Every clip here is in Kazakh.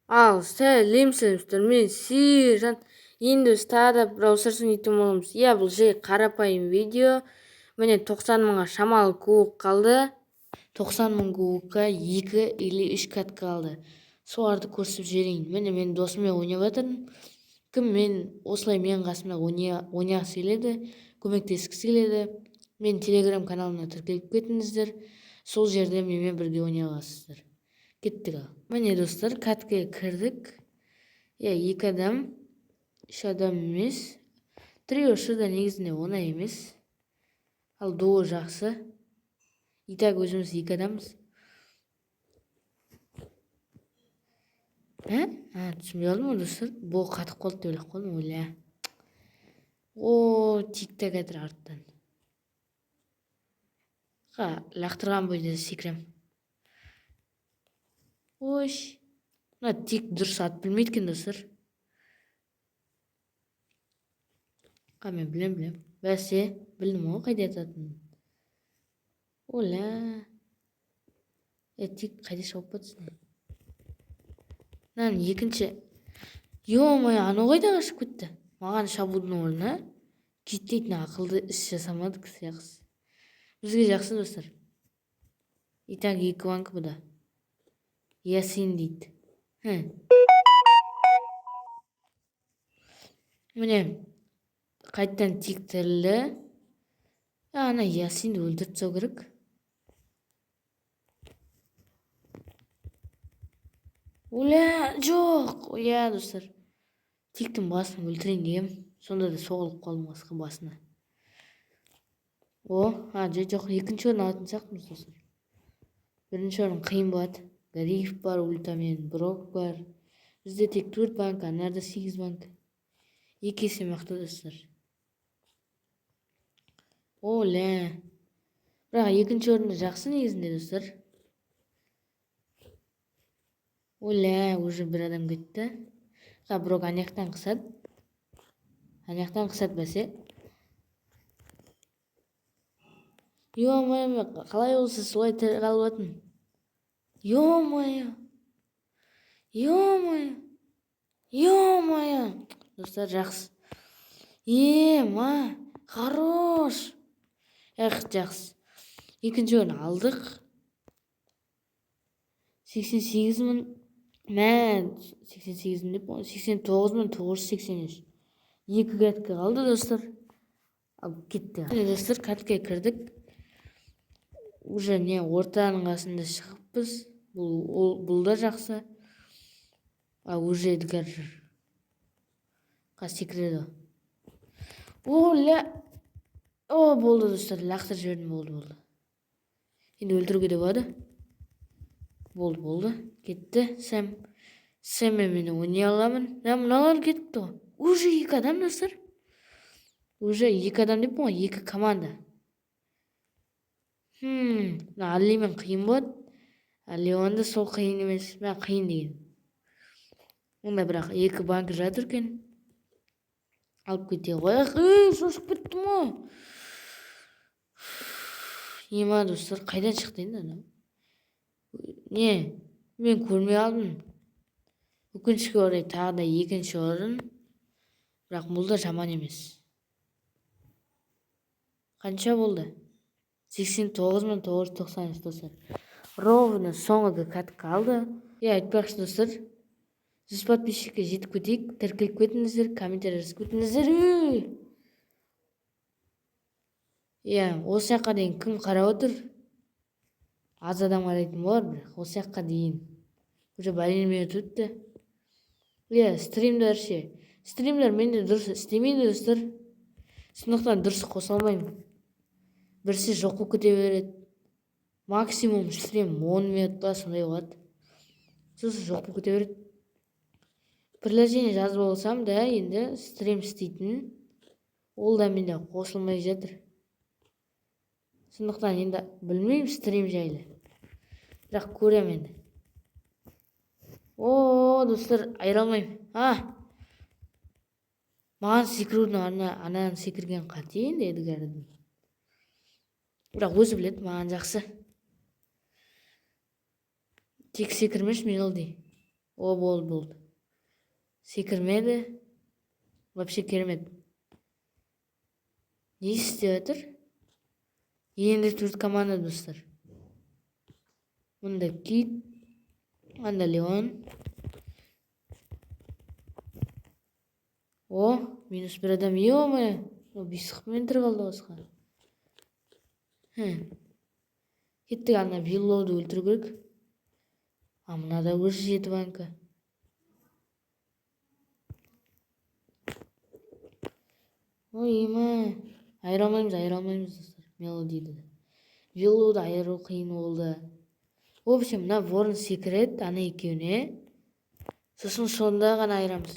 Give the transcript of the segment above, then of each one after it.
Ал сәлемсіздер, мен Сержан. Енді біз тағы да браусарсын ютуб боламыз. Иә, бұл жай қарапайым видео. Міне 90 мыңға шамалы кубок қалды. 90 мың кубокқа 2 или 3 катка қалды. Соларды көрсетіп жіберейін. Міне мен досыммен ойнап жатырмын. Кім мен осылай менің қасымда ойнағысы келеді, көмектескісі келеді. Мен телеграм каналына тіркеліп кетіңіздер. Сол жерде менімен бірге ойнай аласыздар. Кеттік ал. Міне достар, каткаға кірдік. Иә, 2 адам, 3 адам емес. Триошы да негізінде оңай емес. Ал дуо жақсы. Итак, өзіміз 2 адамбыз. Түсінбей қалдым ғой достар. Бұл қатып қалды деп ойлап қалдым. Ойла. Тик-так жатыр арттан. Лақтырған бойда секірем. Ойш. Мына тик дұрыс ат білмейді екен достар. Мен білем. Бәсе, білдім ғой қайда ататынын. Оля. Тик қайда шауып батсың? Мынаның екінші. Ё-моё, анау қайда қашып кетті? Маған шабудың орнына жетпейтін ақылды іс жасамадық сияқсы. Бізге жақсы достар. Итак, 2 банк бұда. Ясин дейді. Міне, қайттан тик тірілді. Ана Ясинді өлтіріп тастау керек. Оля, жоқ. Оя, достар. Тиктің басын өлтірейін дегем. Сонда да соғылып қалдым басқа басына. Жоқ, екінші орын алатын сияқтымыз достар. Бірінші орын қиын болады. Гариф бар, ультамен, Брок бар. Бізде тек 4 банк, анарда 8 банк. 2 есе мықты достар. Оля. Бірақ екінші орында жақсы негізінде достар. Оля, уже бір адам кетті. Брок анаяқтан қысады. Бәсе. Ё-моё, қалай болса солай тірі қалып атын. Ё-моё. Достар, жақсы. Хорош. Жақсы. Екінші орын алдық. 88 мың. 88 мың деп, 89 мың 983. 2 катка қалды достар. Алып кетті. Достар, каткаға кірдік. Уже не ортаның қасында шығыппыз. Бұл да жақсы. Уже Эдгар секіреді. Оля. Болды достар, лақтырып жібердім, болды. Енді өлтіруге де болады. Болды. Кетті. Сәммен мен ойнай аламын. Мыналар кетті ғой. Уже 2 адам достар. Уже 2 адам деп ғой, 2 команда. Алимен қиын болады. Леонда сол қиын емес. Мен қиын деген. Онда бірақ 2 банк жатыр екен. Алып кете қояқ. Шошып кеттім ғой. Ема достар, қайдан шықты енді ана? Мен көрмей алдым. Өкінішке орай тағы да 2-ші орын. Бірақ бұл да жаман емес. Қанша болды? 89.993 достар. Ровно соңғы катка қалды. Айтпақшы достар, 100 подписчикке жетіп кетейік. Тіркеліп кетіңіздер, комментарий жазып кетіңіздер. Осы жаққа дейін кім қарап отыр? Аз адам қарайтын болар, бірақ осы жаққа дейін. Уже бәлен минут өтті. Стримдер менде дұрыс істемейді достар. Сондықтан дұрыс қоса алмаймын. Бірсе жоқ болып кете береді. Максимум стрим 10 минутта сондай болады. Сосын жоқ болып кете береді. Приложение жазып алсам да енді стрим істейтін. Ол да менде қосылмай жатыр. Сондықтан енді білмеймін стрим жайлы. Бірақ көрем енді. Достар, айыра алмаймын. Маған секірудің анадан секірген қате енді Эдгардың. Бірақ өзі біледі, маған жақсы. Тек секірмеш мен ол дей. О, болды. Секірмеді. Вообще керемет. Не істеп жатыр? Енді 4 команда, достар. Мұнда Кит, анда Леон. О, минус 1 адам. Ё-моё, бисықпен тұрып алды басқа. Кеттік, ана Виллоуды өлтіру керек. Мынада өзі 7 банка. Ойма, айыра алмаймыз, достар. Мелодиді. Виллоуды айыру қиын болды. В общем, мына ворон секіреді, ана екеуіне. Сосын сонда ғана айырамыз.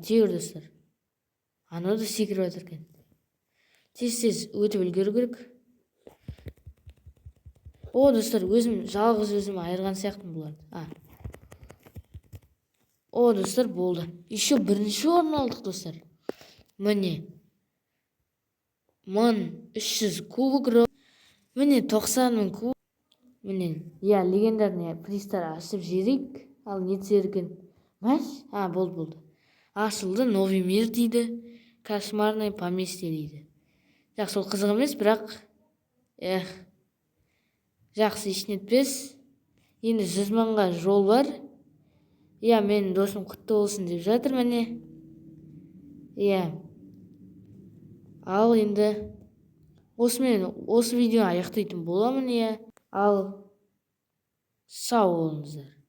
Тегір, достар. Анау да секіріп жатыр екен. Тез өтіп үлгеру керек. О, достар, жалғыз өзім айырған сияқтымын бұларды. О, достар, болды. Еще бірінші орын алдық, достар. Міне 1300 кубок. Міне 90 000 кубок. Міне, легендарный пристар ашып жедік. Ал не түсерген? Мәш? Болды. Ашылды, новый мир дейді. Кошмарное поместье дейді. Жақсы, ол қызық емес, бірақ жақсы, ешнетпес. Енді 100 000-ға жол бар. Менің досым құтты болсын деп жатыр, міне. Ал енді осы видео аяқтайтын боламын. Ал сау болыңыздар.